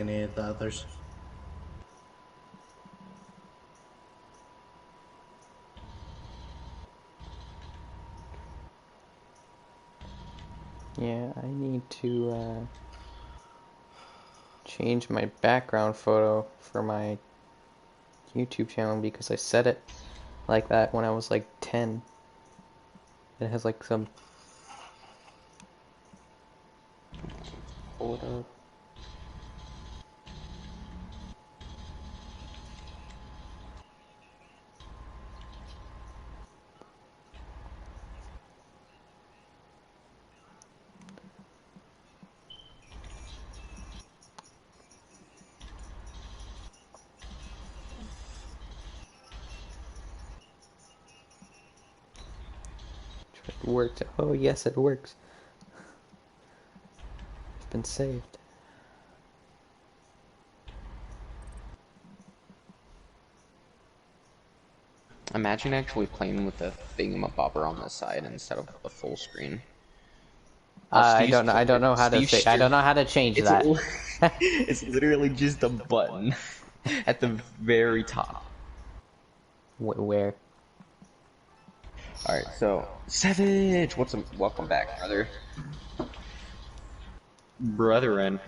any of the others. Yeah, I need to change my background photo for my YouTube channel because I set it like that when I was like 10. It has like some... Hold up. It worked. Oh yes, it works. It's been saved. Imagine actually playing with a thingamabobber on the side instead of a full screen. I don't know. I don't know how to say. I don't know how to change It's that. it's literally just a button at the very top. Where? All right, so Savage, welcome back, brother. Brethren.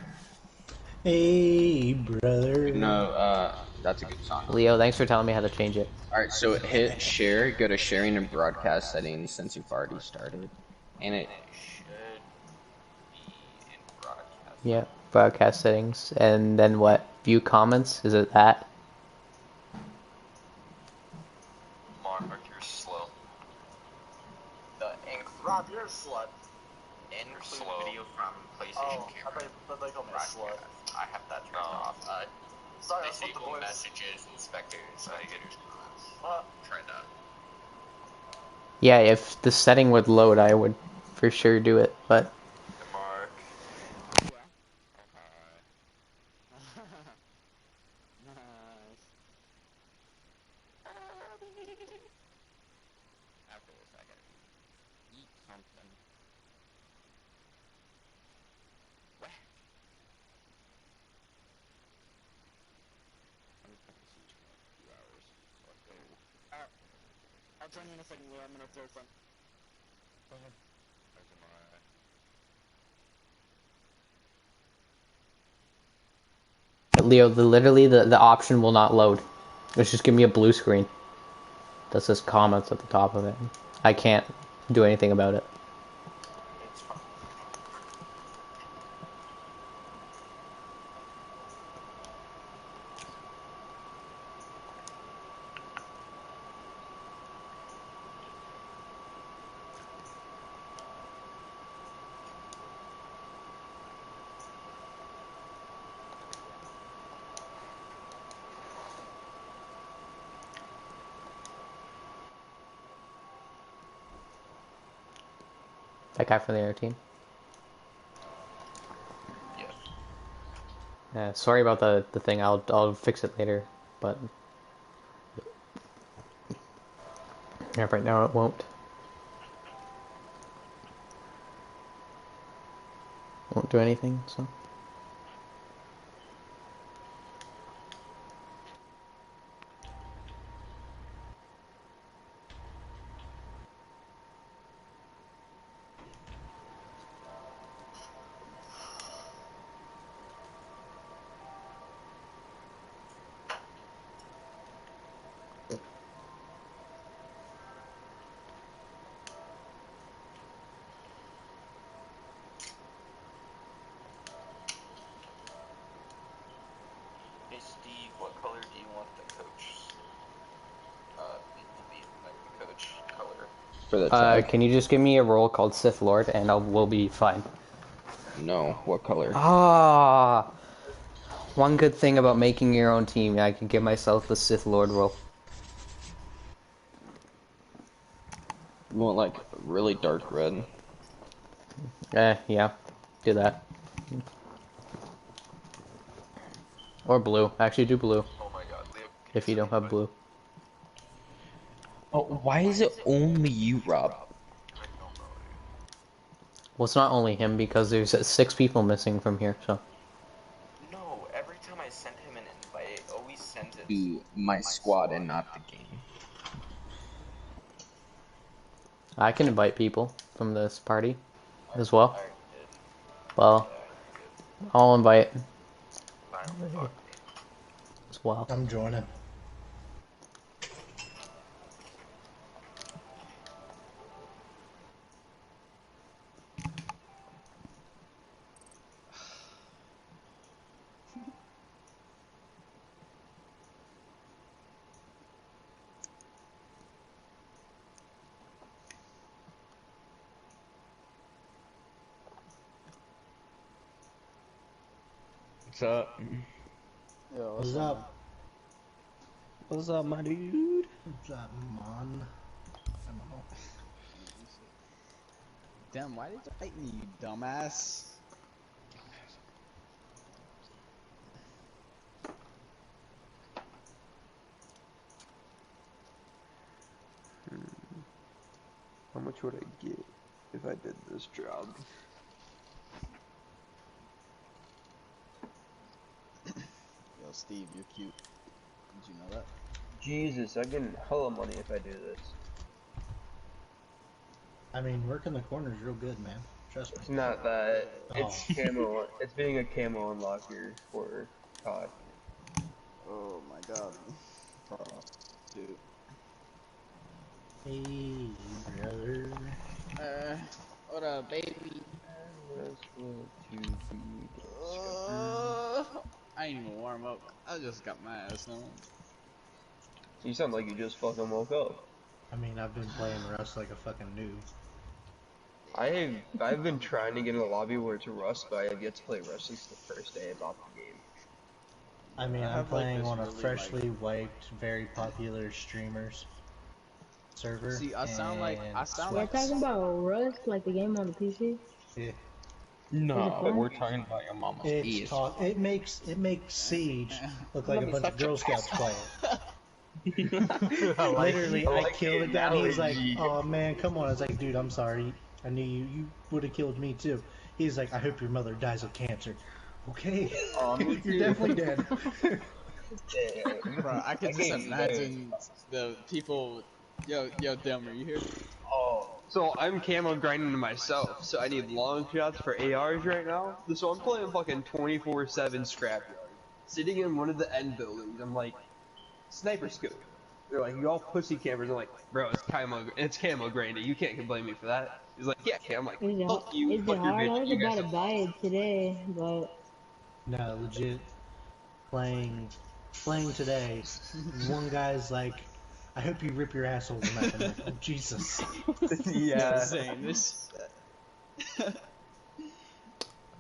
Hey, brother. No, that's a good song. Leo, thanks for telling me how to change it. All right, so hit share, go to sharing and broadcast settings since you've already started, and it should be in broadcast. Yeah, broadcast settings, and then what? View comments? Is it that? Mark, you're slow. Rob, you're a slut. Include video from PlayStation camera. I call me a slut. I have that turned off. Sorry, disable messages and spectators. I get it. Try that. Yeah, if the setting would load, I would for sure do it, but... Mark. After this, I gotta eat something. What? I'm just gonna see you in a few hours. So let's go. I'll join you in a second, Leo. I'm gonna throw some. Go ahead. Leo, literally the option will not load. It's just give me a blue screen that says comments at the top of it. I can't do anything about it. It's fine. That guy from the other team. Yes. Sorry about the thing. I'll fix it later, but yeah, right now it won't. Won't do anything. So. Hey Steve, what color do you want the coach? To be like the coach color for the tag? Can you just give me a role called Sith Lord, and we'll be fine. No, what color? Ah, one good thing about making your own team, I can give myself the Sith Lord role. You want like really dark red? Yeah, do that. Or blue. Actually, do blue. Oh my god, Leo. If you don't have blue. Oh, why is it only you, Rob? Well, it's not only him because there's 6 people missing from here, so. No, time I send him an invite, it always sends it to my squad and not the game. I can invite people from this party as well. Alright, good. Well, Yeah, good. I'll invite Fine, fuck me. as well. I'm joining. What's up? Yo, What's up, up? man? What's up, my dude? What's up, man? I don't know. Damn, why did you fight me, you dumbass? How much would I get if I did this job? Yo, Steve, you're cute. Did you know that? Jesus, I get hella money if I do this. I mean, working the corner's real good, man. Trust me. It's not that. It's Oh. camo. It's being a camo unlocker for COD. Oh my god. Dude. Hey, brother. What up, baby? I ain't even warm up. I just got my ass on. You sound like you just fucking woke up. I mean, I've been playing Rust like a fucking noob. I've been trying to get in a lobby where it's Rust, but I have yet to play Rust since the first day I bought the game. I mean, I I'm have like playing this on a really freshly wiped, very popular streamers server. See, I sound like We're talking about Rust, like the game on the PC. Yeah. Is it No, fun? we're talking about your mama's It's talk. It makes Siege look like a bunch of Girl Scouts playing. Literally, I killed a guy. He's like, "Oh man, come on!" I was like, "Dude, I'm sorry. I knew you would have killed me too." He's like, "I hope your mother dies of cancer." Okay, you're definitely dead. Bro, I could just imagine the people. Yo, Delmer, you here? Oh, so I'm camo grinding myself, so I need long shots for ARs right now. So I'm playing fucking 24/7 scrapyard, sitting in one of the end buildings. I'm like, sniper scope. They're like, you all pussy campers. I'm like, bro, it's camo grinding. You can't blame me for that. He's like, yeah, Cam. I'm like, fuck you, Is it fuck your hard? bitch. I was You guys about to suck. buy it today, but No, legit. Playing today. One guy's like, "I hope you rip your assholes in that." I'm like, "Oh Jesus." Yeah. Saying this.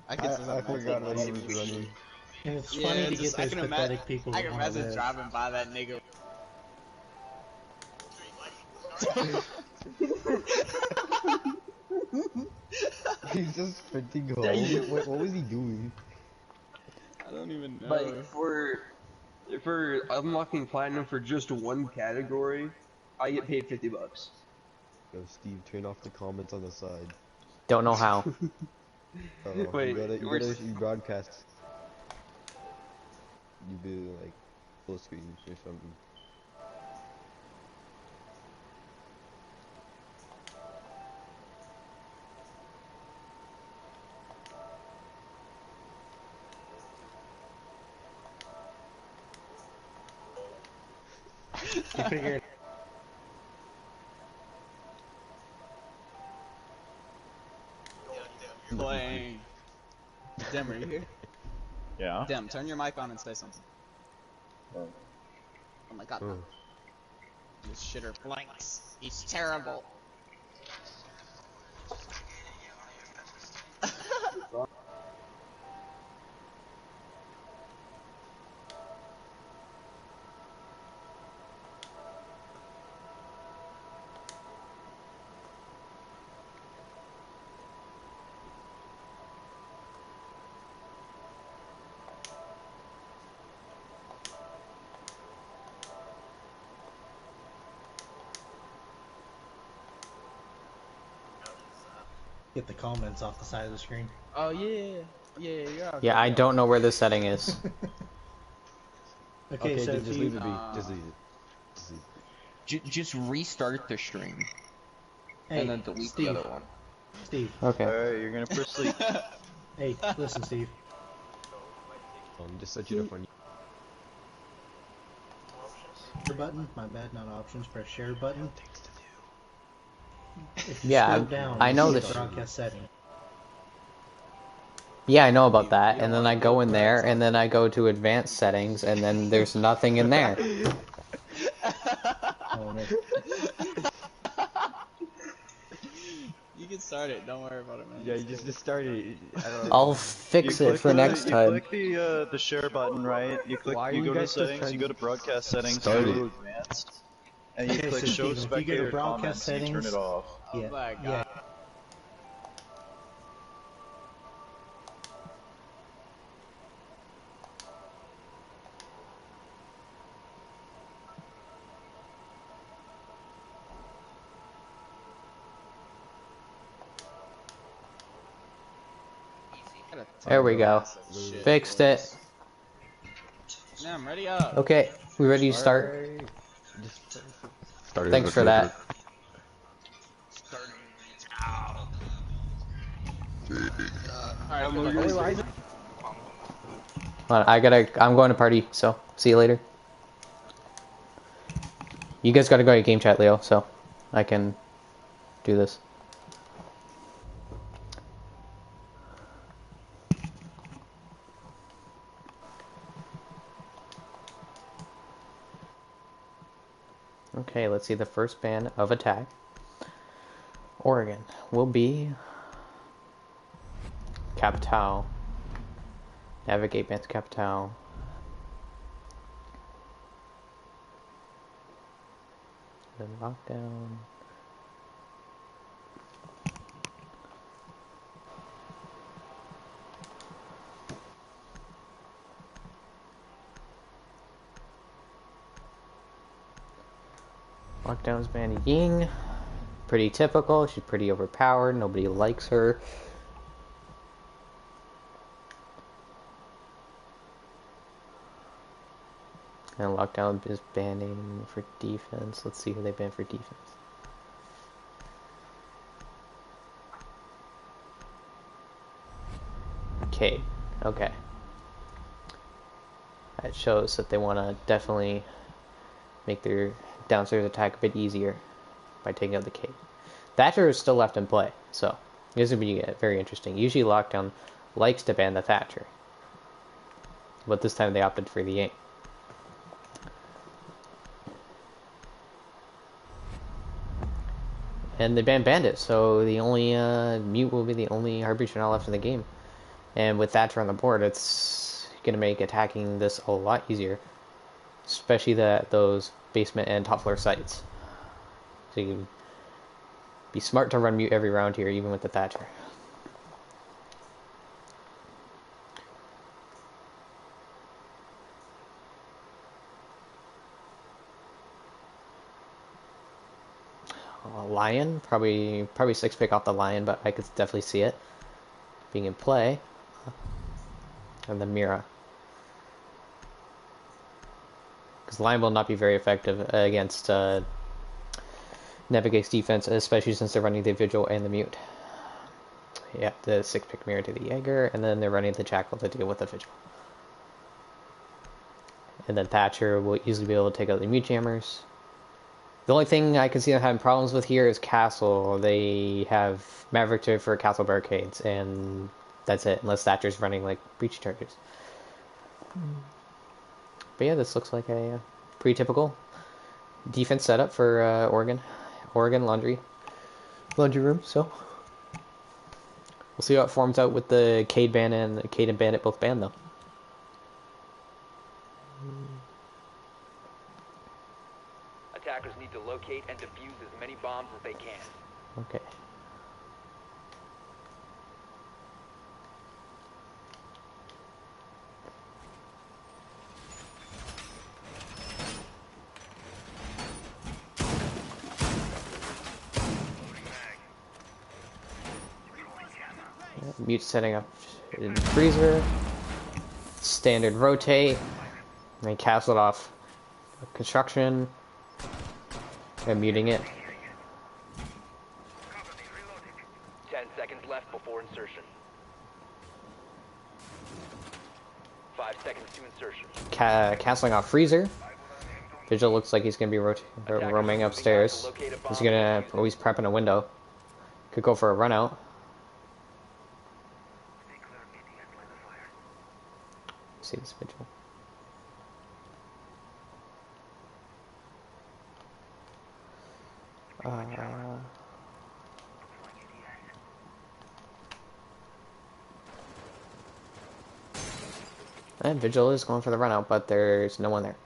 I forgot what he was running. And it's funny to get those pathetic people I that can want to imagine live. driving by that nigga. He's just sprinting home. What was he doing? I don't even know. Like for unlocking platinum for just one category, I get paid $50. Yo, Steve, turn off the comments on the side. Don't know how. Wait, you gotta broadcast. You do like full screen or something. You figure it Playing. Dem, are you here? Yeah. Dem, turn your mic on and say something. Oh. Oh my god. Oh. This shitter blanks. He's terrible. get the comments off the side of the screen. Oh yeah. Yeah, you're out Yeah, I there. don't know where this setting is. Okay, so just leave it be. Just leave it. Just leave it. Just restart the stream. Hey, and then delete Steve. the other one. Steve. Okay. Alright, you're gonna press sleep. Hey, listen, Steve. Just search it up on. Share button. My bad, not options. Press share button. If you Yeah, scroll down, I know you see this. broadcast setting. Yeah, I know about that, and then I go in there, and then I go to advanced settings, and then there's nothing in there. Oh, no. You can start it. Don't worry about it, man. Yeah, you just start it. I'll fix it for next time. You click the share button, right? You click. Why are You you go to guys still settings. trying You to go to broadcast settings. start You go it? to advanced, and you Okay, click so show Steven, if you go to spectator broadcast comments. And you turn settings- it off. Oh Yeah, my god. yeah. There we go. Shit. Fixed it. Yeah, I'm ready up. Okay, we ready to start? Alright. Start it. Thanks for that. Alright, Hold on, I'm going to party, so see you later. You guys gotta go to game chat, Leo, so I can do this. Okay, let's see the first ban of attack. Oregon will be Capital. Navigate ban to Capital. Then lockdown. Lockdown's banning Ying. Pretty typical. She's pretty overpowered. Nobody likes her. And Lockdown is banning for defense. Let's see who they ban for defense. Cade. Okay. That shows that they want to definitely make their downstairs attack a bit easier by taking out the Cade. Thatcher is still left in play, so this is going to be very interesting. Usually Lockdown likes to ban the Thatcher, but this time they opted for the Ying. And they banned Bandit, so the only Mute will be the only Harbinger now left in the game. And with Thatcher on the board, it's going to make attacking this a lot easier, especially those basement and top floor sites. So you can be smart to run Mute every round here, even with the Thatcher. Lion, probably 6-pick off the Lion, but I could definitely see it being in play. And the Mira. Because Lion will not be very effective against Navigate's defense, especially since they're running the Vigil and the Mute. Yeah, the 6-pick Mira to the Jaeger, and then they're running the Jackal to deal with the Vigil. And then Thatcher will easily be able to take out the Mute Jammers. The only thing I can see them having problems with here is Castle. They have Maverick for Castle Barricades, and that's it, unless Thatcher's running like breach charges. But yeah, this looks like a pretty typical defense setup for Oregon laundry room. So we'll see how it forms out with the Cade ban and the Cade and Bandit both banned though. Attackers need to locate and defuse as many bombs as they can. Okay. Mute setting up in freezer. Standard rotate. And he castled off construction. And muting it. 10 seconds left before insertion. 5 seconds to insertion. Castling off freezer. Vigil looks like he's gonna be roaming upstairs. He's gonna. Oh, he's prepping a window. Could go for a run out. See this Vigil. And Vigil is going for the run out, but there's no one there.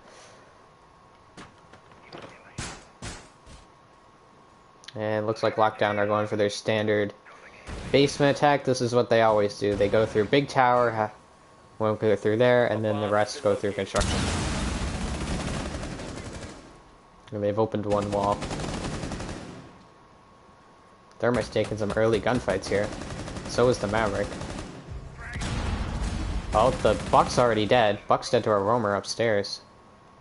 And looks like Lockdown are going for their standard basement attack. This is what they always do. They go through big tower, won't go through there, and then the rest go through construction. And they've opened one wall. Thermite's taking some early gunfights here. So is the Maverick. Oh, the Buck's already dead. Buck's dead to a roamer upstairs.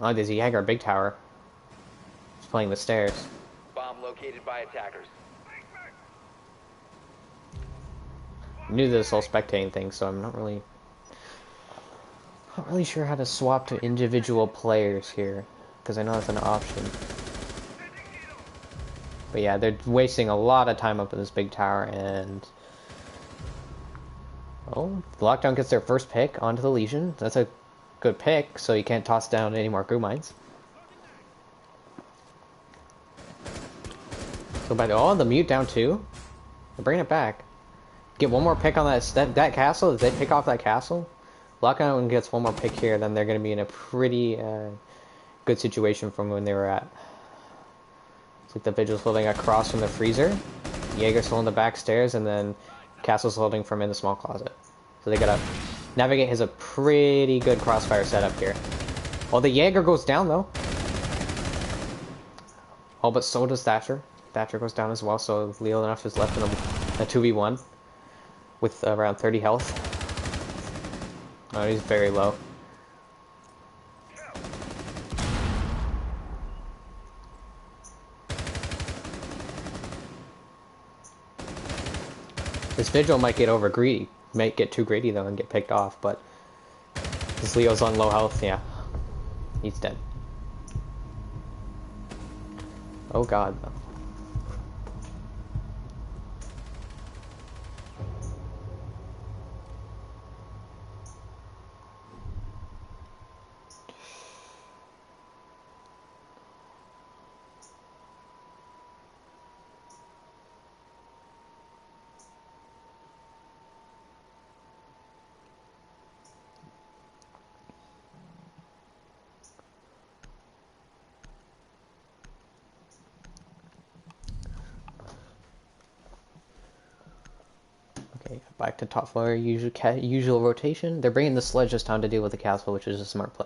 Oh, there's a Jaeger big tower. He's playing the stairs. Bomb located by attackers. I knew this whole spectating thing, so I'm not really sure how to swap to individual players here, because I know that's an option. But yeah, they're wasting a lot of time up in this big tower, and oh, Lockdown gets their first pick onto the Legion. That's a good pick, so you can't toss down any more goo mines. So by the mute down too. They're bringing it back. Get one more pick on that castle. If they pick off that castle, Lockdown gets one more pick here, then they're going to be in a pretty good situation from when they were at. It's like the Vigil's holding across from the freezer, Jaeger's holding the back stairs, and then Castle's holding from in the small closet. So they gotta navigate his a pretty good crossfire setup here. Oh, the Jaeger goes down though. Oh, but so does Thatcher. Thatcher goes down as well, so Leo enough is left in a 2v1 with around 30 health. Oh, he's very low. This Vigil might get over greedy. Might get too greedy though and get picked off, but this Leo's on low health, yeah. He's dead. Oh god though. Okay, back to top floor, usual rotation. They're bringing the sledge this time to deal with the castle, which is a smart play.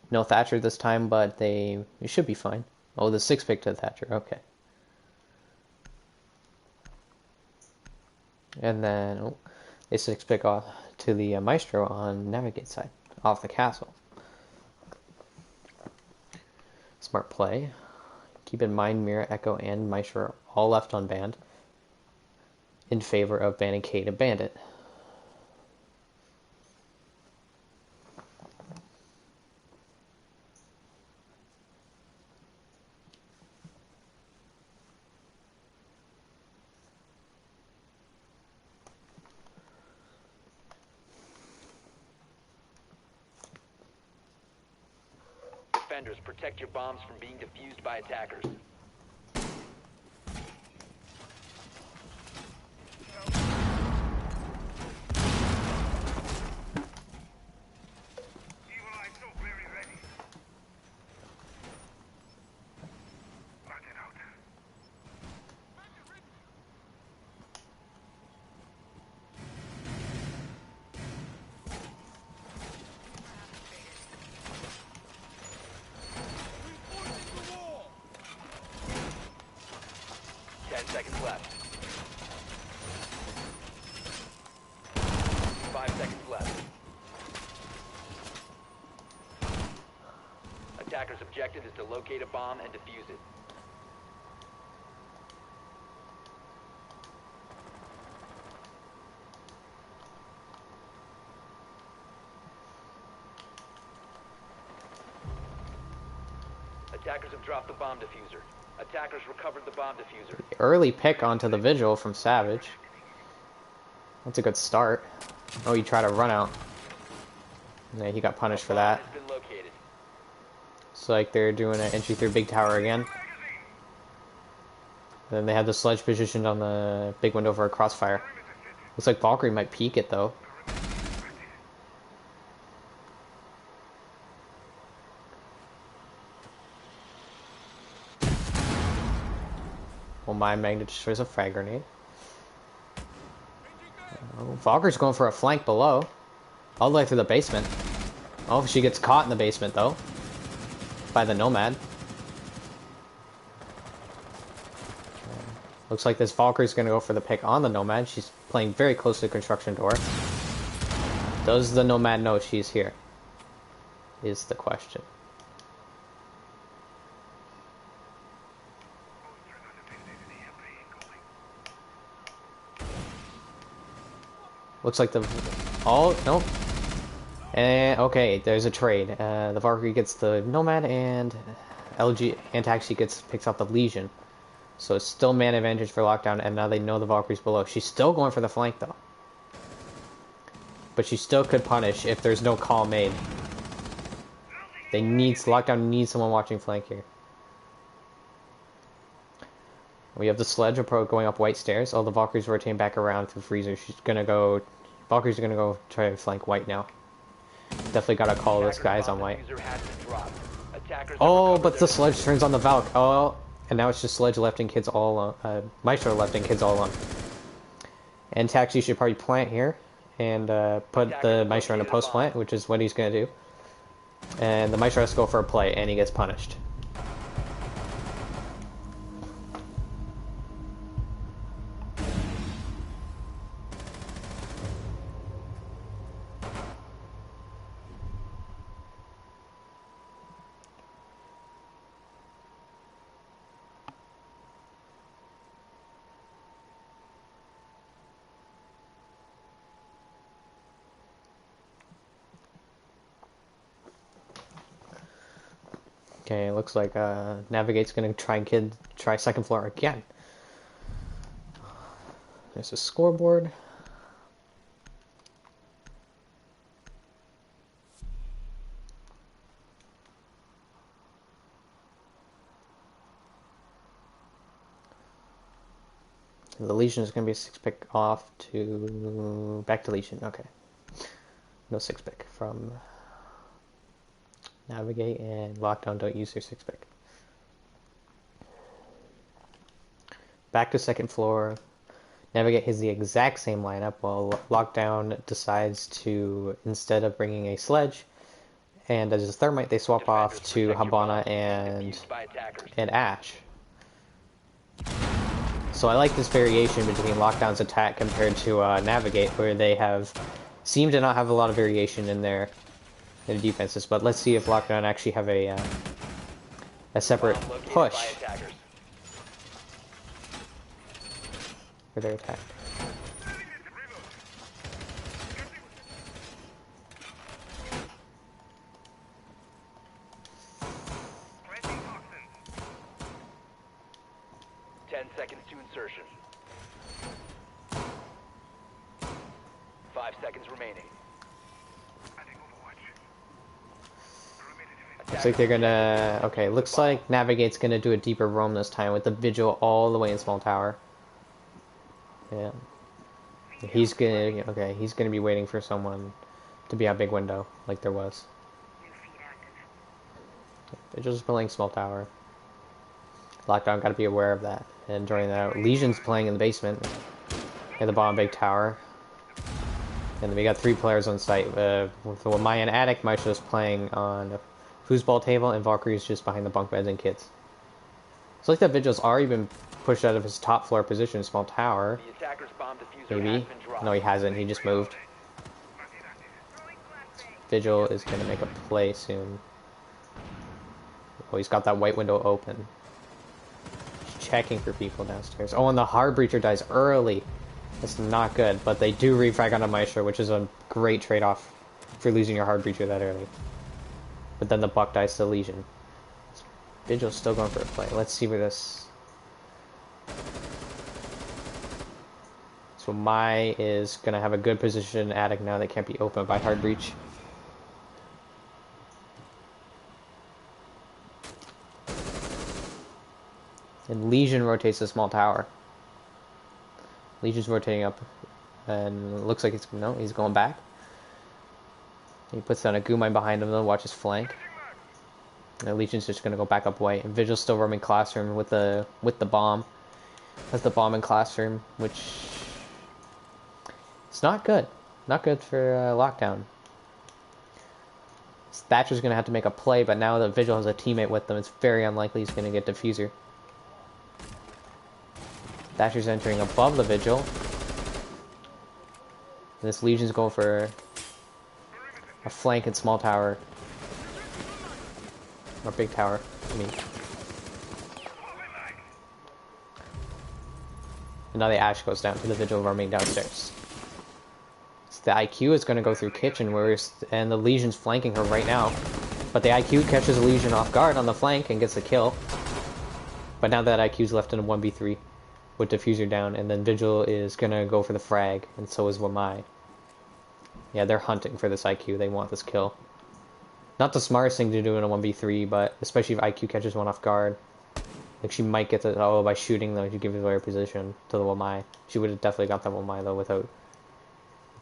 No Thatcher this time, but they should be fine. Oh, the 6 pick to Thatcher, okay. And then, oh, they 6 pick off to the Maestro on Navigate side, off the castle. Smart play. Keep in mind, Mira, Echo, and Maestro are all left unbanned in favor of banning K to Bandit. Defenders, protect your bombs from being defused by attackers. Attackers' objective is to locate a bomb and defuse it. Attackers have dropped the bomb diffuser. Attackers recovered the bomb diffuser. Early pick onto the Vigil from Savage. That's a good start. Oh, he tried to run out. Yeah, he got punished for that. It's like they're doing an entry through big tower again. Then they have the sledge positioned on the big window for a crossfire. Looks like Valkyrie might peek it though. Well, my magnet destroys a frag grenade. Oh, Valkyrie's going for a flank below. All the way through the basement. Oh, she gets caught in the basement though. By the Nomad. Looks like this Valkyrie's going to go for the pick on the Nomad. She's playing very close to the construction door. Does the Nomad know she's here? Is the question. Looks like the... Oh, no. And, okay, there's a trade. The Valkyrie gets the Nomad and LG and Taxi picks up the Legion. So it's still man advantage for Lockdown, and now they know the Valkyrie's below. She's still going for the flank, though. But she still could punish if there's no call made. Lockdown needs someone watching flank here. We have the sledge going up white stairs. Oh, the Valkyrie's rotating back around through freezer. Valkyrie's gonna go try to flank white now. Definitely gotta call this guy's on white. Oh, but the sledge turns on the Valk. Oh, and now it's just sledge left and kids all alone. Maestro left and kids all alone. And Taxi should probably plant here and put the Maestro in a post plant, which is what he's gonna do. And the Maestro has to go for a play, and he gets punished. Okay, it looks like Navigate's gonna try second floor again. There's a scoreboard. And the Legion is gonna be a 6-pick off to back to Legion. Okay, no 6-pick from Navigate, and Lockdown don't use their 6-pick. Back to second floor. Navigate has the exact same lineup, while Lockdown decides to, instead of bringing a sledge and as a thermite, they swap off to Habana and Ash. So I like this variation between Lockdown's attack compared to Navigate, where they seem to not have a lot of variation in their defenses. But let's see if Lockdown actually have a separate push for their attack. Insertion. 5 seconds remaining. Looks like they're gonna... Okay, looks like Navigate's gonna do a deeper roam this time with the Vigil all the way in small tower. Yeah. He's gonna... Okay, he's gonna be waiting for someone to be out big window, like there was. Vigil's playing small tower. Lockdown gotta be aware of that. And during that, Legion's playing in the basement. At the bottom big tower. And then we got 3 players on site. With Mayan Attic, Maestro's playing on the foosball table, and Valkyrie's just behind the bunk beds and kids. It's like that Vigil's already been pushed out of his top floor position in small tower. Maybe. No, he hasn't. He just moved. Vigil is gonna make a play soon. Oh, he's got that white window open. He's checking for people downstairs. Oh, and the hard breacher dies early. That's not good, but they do refrag on a Maestro, which is a great trade-off for losing your hard breacher that early. But then the Buck dies to Legion. Vigil's still going for a play. Let's see where this... So Mai is going to have a good position in Attic now that can't be opened by hard breach. And Legion rotates the small tower. Legion's rotating up, and it looks like it's no, he's going back. He puts down a goo mine behind him, though. Watch his flank. And Legion's just gonna go back up white, and Vigil's still roaming classroom with the bomb. Has the bomb in classroom, which it's not good. Not good for lockdown. Thatcher's gonna have to make a play, but now that Vigil has a teammate with them, it's very unlikely he's gonna get diffuser. Thatcher's entering above the Vigil. And this Legion's going for a flank and small tower. Or big tower, I mean. And now the Ash goes down to the Vigil roaming downstairs. So the IQ is going to go through kitchen, and the Legion's flanking her right now. But the IQ catches Legion off guard on the flank and gets the kill. But now that IQ's left in a 1v3 with diffuser down, and then Vigil is going to go for the frag, and so is Wamai. Yeah, they're hunting for this IQ. They want this kill. Not the smartest thing to do in a 1v3, but especially if IQ catches one off guard. Like, she might get the... Oh, by shooting, though, she gives away her position to the Wamai. She would have definitely got that Wamai, though, without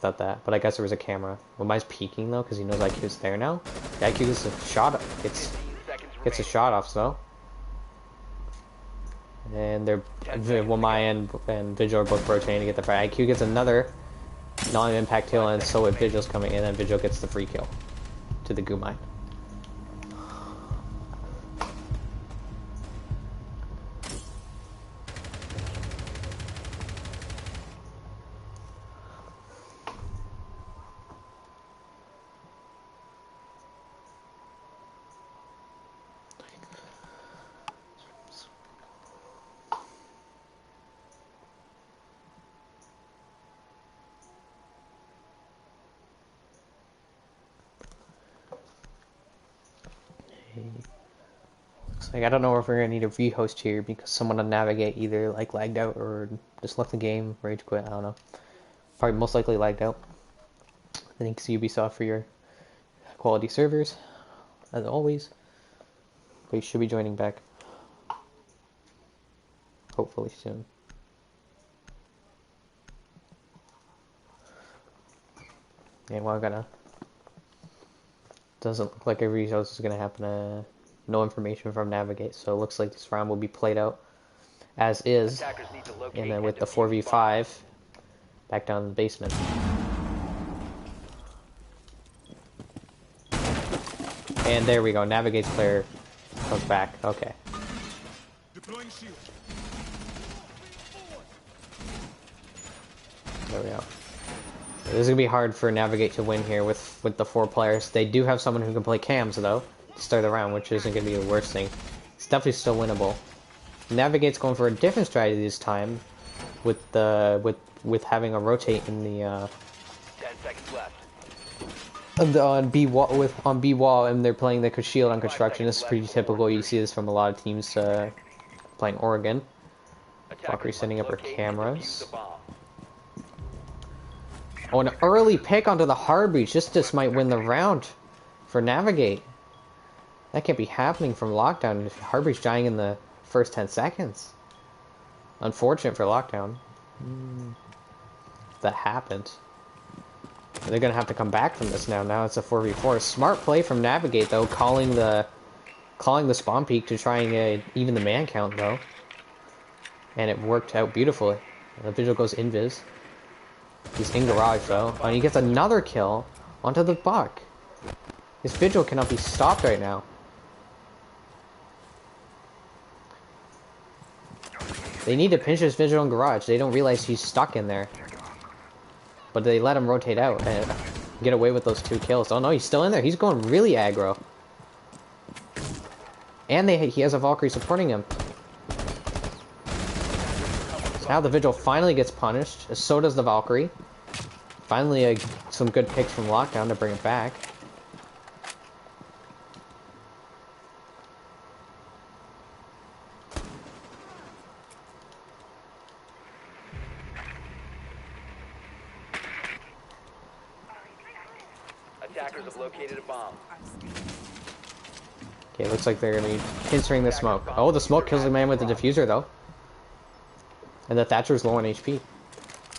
that. But I guess there was a camera. Wamai's peeking, though, because he knows IQ's there now. The IQ gets a shot... Gets a shot off, though. And they're... Wamai and Vigil are both rotating to get the frag. IQ gets another non-impact kill, and so if Vigil's coming in, and Vigil gets the free kill to the goo mine. Like, I don't know if we're gonna need a rehost here because someone on Navigate either like lagged out or just left the game, rage quit. I don't know. Probably most likely lagged out. Thanks Ubisoft for your quality servers, as always. But you should be joining back, hopefully soon. Yeah, well, doesn't look like a rehost is gonna happen. No information from Navigate, so it looks like this round will be played out as is, and then with the 4v5 back down in the basement. And there we go, Navigate's player comes back. Okay. There we go. This is gonna be hard for Navigate to win here with the 4 players. They do have someone who can play cams though to start the round, which isn't gonna be the worst thing. It's definitely still winnable. Navigate's going for a different strategy this time, with having a rotate in the 10 seconds left. on B wall, and they're playing the shield on construction. This is pretty typical. You see this from a lot of teams playing Oregon. Valkyrie setting up her cameras. Oh, an early pick onto the hard breach. This might win the round for Navigate. That can't be happening from Lockdown. If hard breach dying in the first 10 seconds. Unfortunate for Lockdown. That happened. They're gonna have to come back from this now. Now it's a 4v4. Smart play from Navigate though, calling the spawn peak to try and even the man count though. And it worked out beautifully. The Vigil goes invis. He's in garage though, and he gets another kill onto the Buck. His Vigil cannot be stopped right now. They need to pinch his Vigil in garage. They don't realize he's stuck in there. But they let him rotate out and get away with those 2 kills. Oh no, he's still in there. He's going really aggro. And he has a Valkyrie supporting him. So now the Vigil finally gets punished. So does the Valkyrie. Finally, some good picks from Lockdown to bring it back. Attackers have located a bomb. Okay, looks like they're going to be pinstering the smoke. Oh, the smoke kills the man with the diffuser, though. And the Thatcher's low on HP.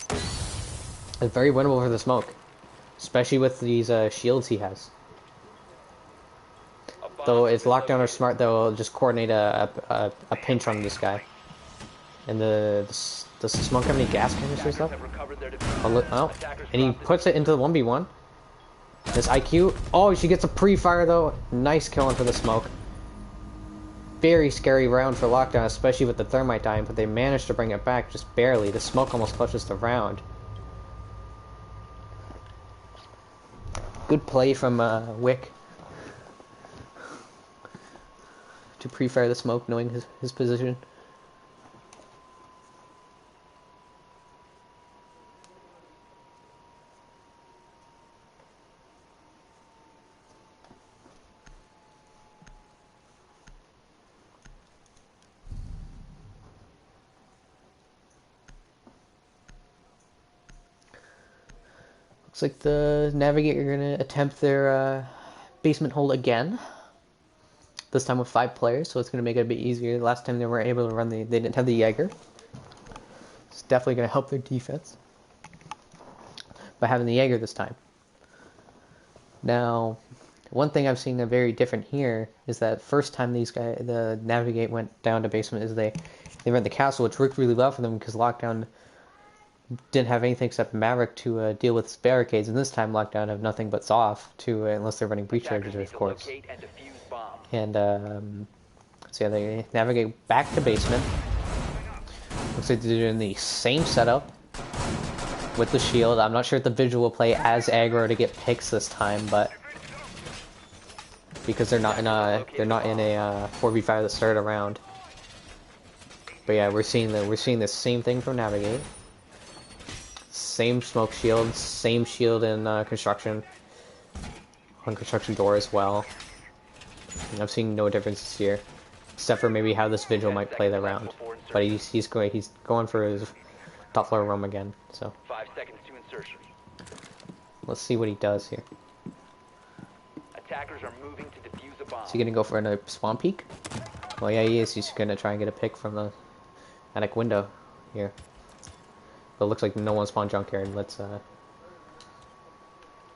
It's very winnable for the smoke. Especially with these shields he has. Though if Lockdown are smart, they'll just coordinate a pinch on this guy. And does the smoke have any gas canisters though? Oh, and he puts it into the 1v1. This IQ. Oh, she gets a pre-fire though. Nice killing for the smoke. Very scary round for Lockdown, especially with the thermite dying, but they managed to bring it back just barely. The smoke almost clutches the round. Good play from Wick to pre-fire the smoke, knowing his position. Looks like the Navigator are going to attempt their basement hold again. This time with 5 players, so it's going to make it a bit easier. Last time they weren't able to run they didn't have the Jaeger. It's definitely going to help their defense by having the Jaeger this time. Now, one thing I've seen very different here is that first time the Navigate went down to basement is they ran the castle, which worked really well for them because Lockdown didn't have anything except Maverick to deal with barricades, and this time Lockdown have nothing but Zoff to unless they're running breach charges, of course. And so yeah, they navigate back to basement. Looks like they're doing the same setup with the shield. I'm not sure if the Vigil will play as aggro to get picks this time, but because they're not in a 4v5 that started around. But yeah, we're seeing the same thing from Navigate. Same smoke shield, same shield in construction. On construction door as well. And I'm seeing no differences here, except for maybe how this Vigil might play the round. But he's going for his top floor roam again. So 5 seconds to insertion. Let's see what he does here. Attackers are moving to defuse a bomb. Is he gonna go for another spawn peek? Well, yeah, he is. He's gonna try and get a pick from the attic window here. But it looks like no one spawned junkyard. Let's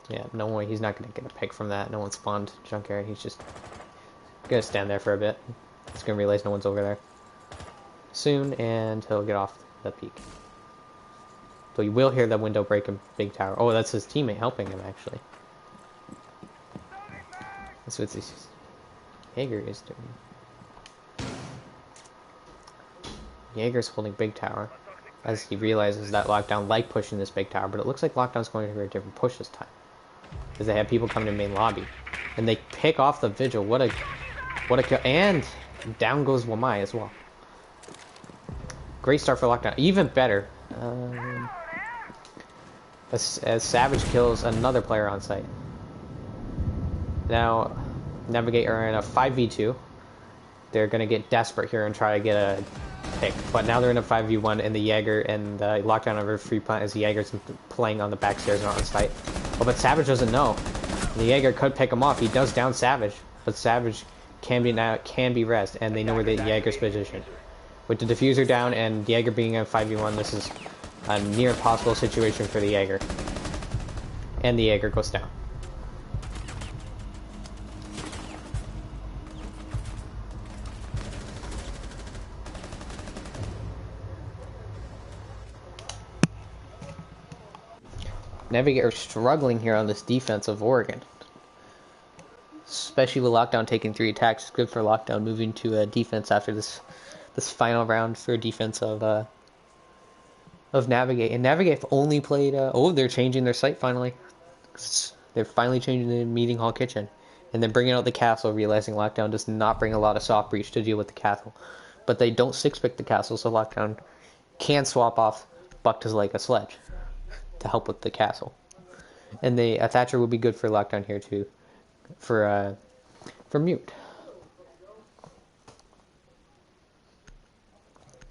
yeah, no way. He's not gonna get a pick from that. No one spawned junkyard. He's just gonna stand there for a bit. He's gonna realize no one's over there soon, and he'll get off the peak. So you will hear the window break in big tower. Oh, that's his teammate helping him actually. That's what this Jaeger is doing. Jaeger's holding big tower as he realizes that Lockdown like pushing this big tower, but it looks like Lockdown's going for a different push this time because they have people coming to main lobby, and they pick off the Vigil. What a kill! And down goes Wamai as well. Great start for Lockdown. Even better. As Savage kills another player on site. Now, Navigate are in a 5v2. They're going to get desperate here and try to get a pick. But now they're in a 5v1, and the Jaeger and Lockdown over free punt as the Jaeger's playing on the back stairs and on site. Oh, but Savage doesn't know. The Jaeger could pick him off. He does down Savage, but Savage can be rezzed, and they know where the Jaeger's positioned. With the diffuser down and Jaeger being in 5v1, this is a near impossible situation for the Jaeger. And the Jaeger goes down. Navigator struggling here on this defense of Oregon. Especially with Lockdown taking 3 attacks. It's good for Lockdown moving to defense after this final round for defense of Navigate. And Navigate only played oh, they're changing their site finally. They're finally changing the meeting hall kitchen. and then bringing out the castle, realizing Lockdown does not bring a lot of soft breach to deal with the castle. But they don't six-pick the castle, so Lockdown can swap off Buck to like a sledge to help with the castle. And a Thatcher would be good for Lockdown here too, for mute.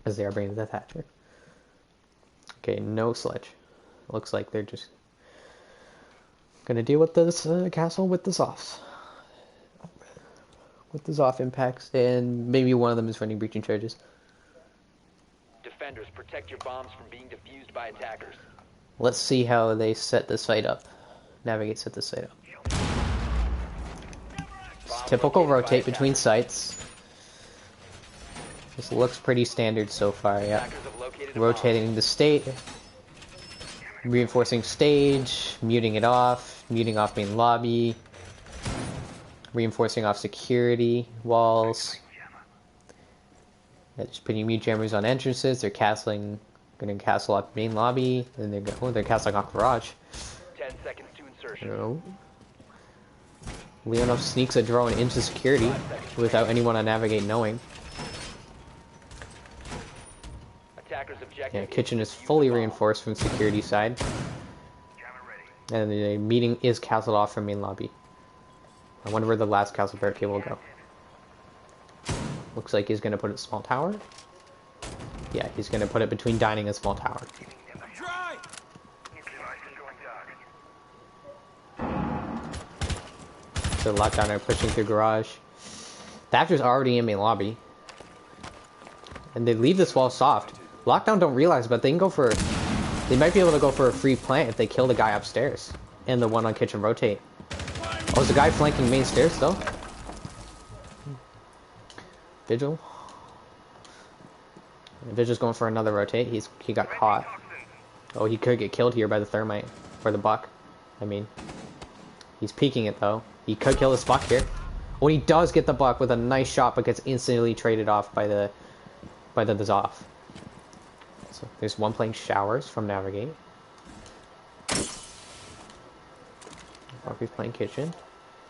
As they are bringing the Thatcher. Okay, no sledge. Looks like they're just gonna deal with this castle with the softs. With the Zoff impacts, and maybe one of them is running breaching charges. Defenders, protect your bombs from being defused by attackers. Let's see how they set this site up. Navigate set this site up. Just typical rotate between sites. This looks pretty standard so far, yeah. Rotating the state, reinforcing stage, muting it off, muting off main lobby, reinforcing off security walls. Just putting mute jammers on entrances. They're castling, gonna castle off main lobby, and they're castling off garage. 10 seconds to insertion. Leonov sneaks a drone into security without anyone on Navigate knowing. Yeah, kitchen is fully reinforced from security side, and the meeting is castled off from main lobby. I wonder where the last castle barricade will go. Looks like he's gonna put it small tower. Yeah, he's gonna put it between dining and small tower. So Lockdown are pushing through garage. Thatcher's already in main lobby, and they leave this wall soft. Lockdown don't realize, but they can go for. They might be able to go for a free plant if they kill the guy upstairs and the one on kitchen rotate. Oh, is the guy flanking main stairs though? Vigil. Vigil's going for another rotate. He got caught. Oh, he could get killed here by the thermite or the buck. I mean, he's peeking it though. He could kill this buck here. Oh, he does get the buck with a nice shot, but gets instantly traded off by the Zoff. So there's one playing showers from Navigate. Bucky's playing kitchen.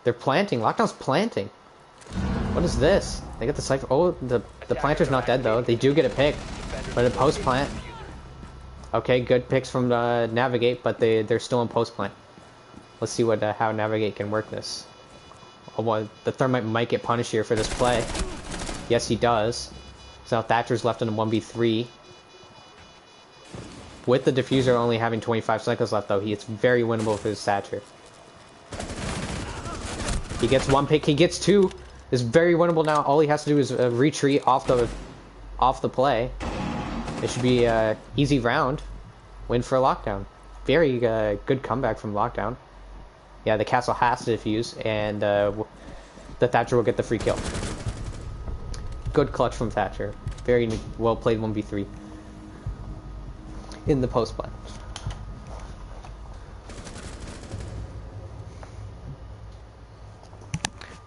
They're planting. Lockdown's planting. What is this? They get the cipher. Oh, the planter's not dead though. They do get a pick, but a post plant. Okay, good picks from Navigate, but they're still in post plant. Let's see what how Navigate can work this. Oh, well, the thermite might get punished here for this play. Yes, he does. So now Thatcher's left in a 1v3. With the diffuser only having 25 seconds left, though, it's very winnable for his Thatcher. He gets one pick. He gets two. It's very winnable now. All he has to do is retreat off the play. It should be an easy round. Win for Lockdown. Very good comeback from Lockdown. Yeah, the castle has to defuse, and the Thatcher will get the free kill. Good clutch from Thatcher. Very well played 1v3 in the post play.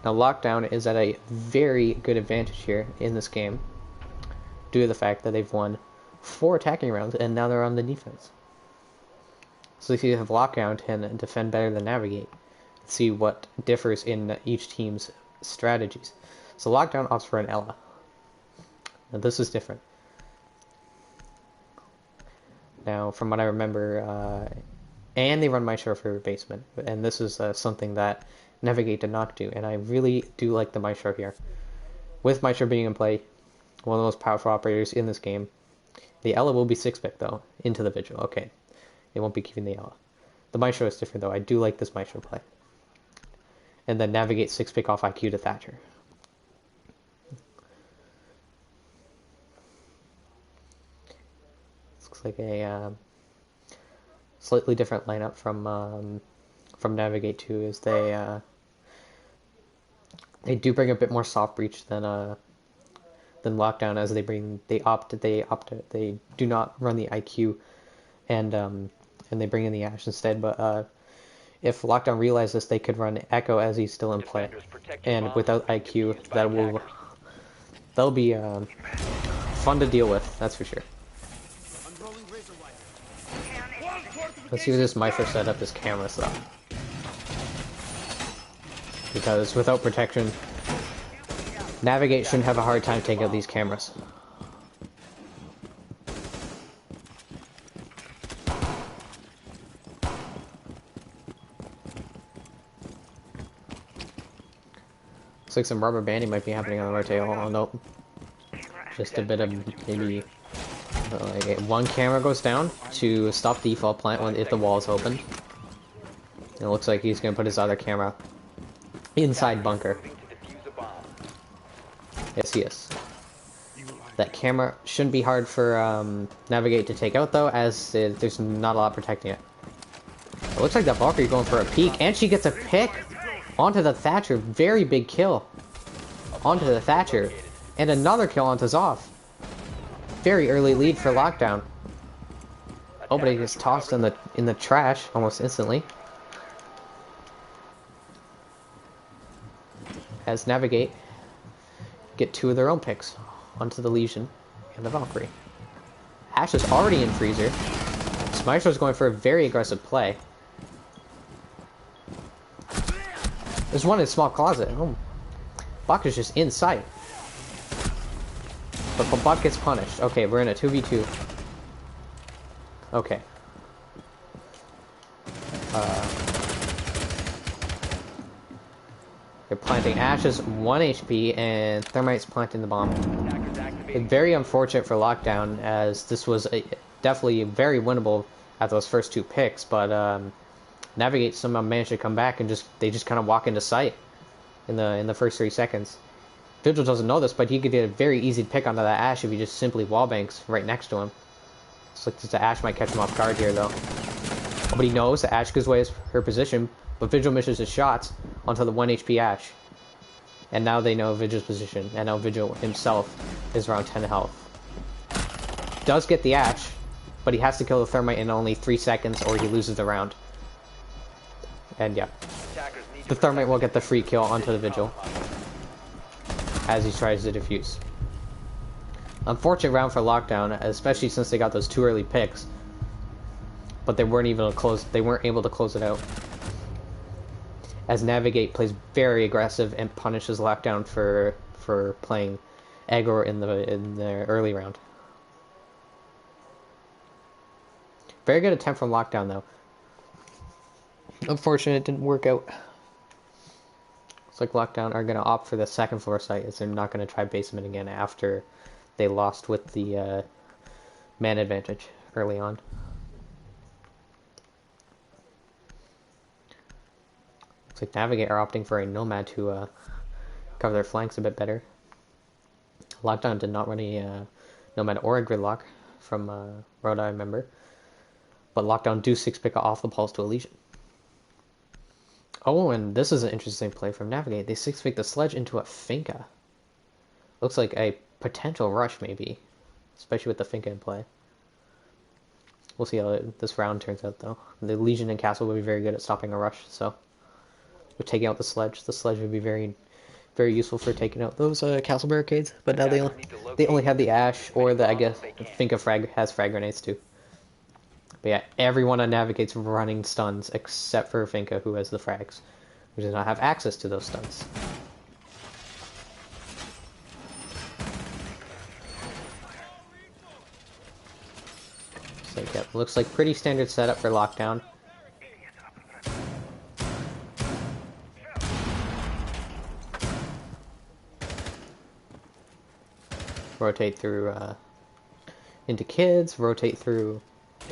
Now Lockdown is at a very good advantage here in this game due to the fact that they've won 4 attacking rounds and now they're on the defense. So if you have Lockdown can defend better than Navigate, see what differs in each team's strategies. So Lockdown opts for an Ella. Now this is different. Now from what I remember, and they run Maestro for basement, and this is something that Navigate did not do, and I really do like the Maestro here. With Maestro being in play, one of the most powerful operators in this game, the Ella will be 6-pick though, into the Vigil. Okay, they won't be keeping the Ella. The Maestro is different though, I do like this Maestro play. And then Navigate 6-pick off IQ to Thatcher. Looks like a slightly different lineup from Navigate 2 is they do bring a bit more soft breach than Lockdown, as they do not run the IQ and they bring in the Ash instead. But if Lockdown realizes this, they could run Echo as he's still in play, and without IQ that'll be fun to deal with, that's for sure. Let's see what this Maestro set up his cameras though. because without protection, Navigate shouldn't have a hard time taking out these cameras. Looks like some rubber banding might be happening on the rotate. Oh, nope. Just a bit of maybe like one camera goes down to stop default plant when if the wall is open. It looks like he's gonna put his other camera inside bunker. Yes, he is. That camera shouldn't be hard for Navigate to take out though, as there's not a lot protecting it. It looks like that Valkyrie going for a peek, and she gets a pick onto the Thatcher. Very big kill onto the Thatcher, and another kill onto Zoff. Very early lead for Lockdown. Oh, but he gets tossed in the trash almost instantly. As Navigate get two of their own picks onto the Legion and the Valkyrie. Ash is already in freezer. Smaistro's going for a very aggressive play. There's one in small closet. Oh. Buck is just in sight. But Buck gets punished. Okay, we're in a 2v2. Okay. They're planting Ash's 1 HP and Thermite's planting the bomb. It's very unfortunate for Lockdown, as this was definitely very winnable at those first two picks, but Navigate somehow managed to come back and they just kind of walk into sight in the first 3 seconds. Vigil doesn't know this, but he could get a very easy pick onto that Ash if he just simply wallbanks right next to him. Looks like the Ash might catch him off guard here though. But he knows that Ash gives away her position, but Vigil misses his shots onto the 1 HP Ash. And now they know Vigil's position, and now Vigil himself is around 10 health. Does get the Ash, but he has to kill the Thermite in only 3 seconds or he loses the round. And yeah, the Thermite will get the free kill onto the Vigil as he tries to defuse. Unfortunate round for Lockdown, especially since they got those 2 early picks, but they weren't able to close it out. As Navigate plays very aggressive and punishes Lockdown for playing aggro in the early round. Very good attempt from Lockdown though. Unfortunate it didn't work out. Looks like Lockdown are going to opt for the second floor site, as they're not going to try basement again after they lost with the man advantage early on. Looks like Navigate are opting for a Nomad to cover their flanks a bit better. Lockdown did not run a Nomad or a Gridlock from Rhoda, I remember. But Lockdown do 6-pick off the pulse to a Legion. Oh, and this is an interesting play from Navigate. They 6-pick the Sledge into a Finka. Looks like a potential rush, maybe. Especially with the Finka in play. We'll see how this round turns out, though. The Legion and Castle will be very good at stopping a rush, so... with taking out the Sledge would be very, very useful for taking out those Castle barricades. But now they only have the Ash, or the, I guess, Finka has frag grenades, too. But yeah, everyone on Navigate's running stuns except for Finka, who has the frags, who does not have access to those stuns. So yeah, looks like pretty standard setup for Lockdown. Rotate through into kids, rotate through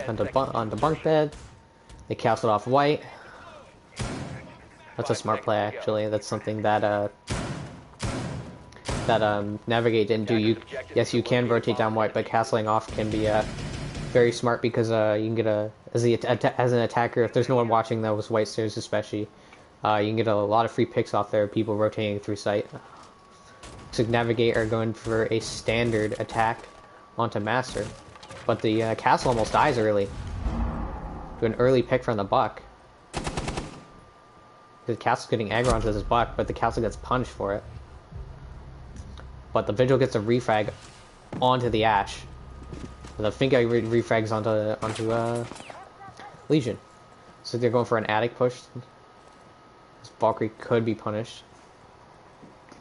onto bunk bed. They castled off white. That's a smart play, actually. That's something that Navigate didn't do. Yes, you can rotate down white, but castling off can be very smart, because you can get as an attacker, if there's no one watching those white stairs especially, you can get a lot of free picks off there. People rotating through sight. So Navigate are going for a standard attack onto Master, but the castle almost dies early. Do an early pick from the Buck. The castle's getting aggro onto this Buck, but the castle gets punished for it. But the Vigil gets a refrag onto the Ash. And the Finka refrags onto Legion. So they're going for an attic push. Valkyrie could be punished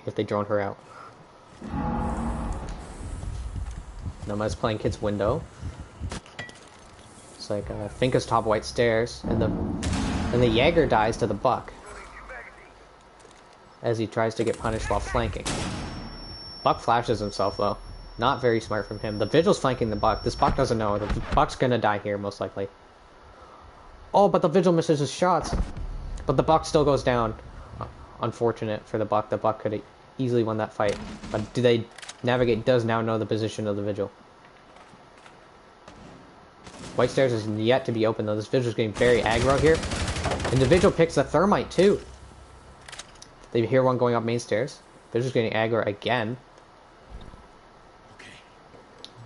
if they drone her out. Nomad's playing Kid's window. It's like Finka's top white stairs, and the Jaeger dies to the Buck as he tries to get punished while flanking. Buck flashes himself though. Not very smart from him. The Vigil's flanking the Buck. This Buck doesn't know. The Buck's gonna die here most likely. Oh, but the Vigil misses his shots. But the Buck still goes down. Unfortunate for the Buck. The Buck could have easily won that fight. But Navigate does now know the position of the Vigil. White Stairs is yet to be open though. This Vigil's getting very aggro here. And the Vigil picks the Thermite too. They hear one going up main stairs. Vigil's getting aggro again.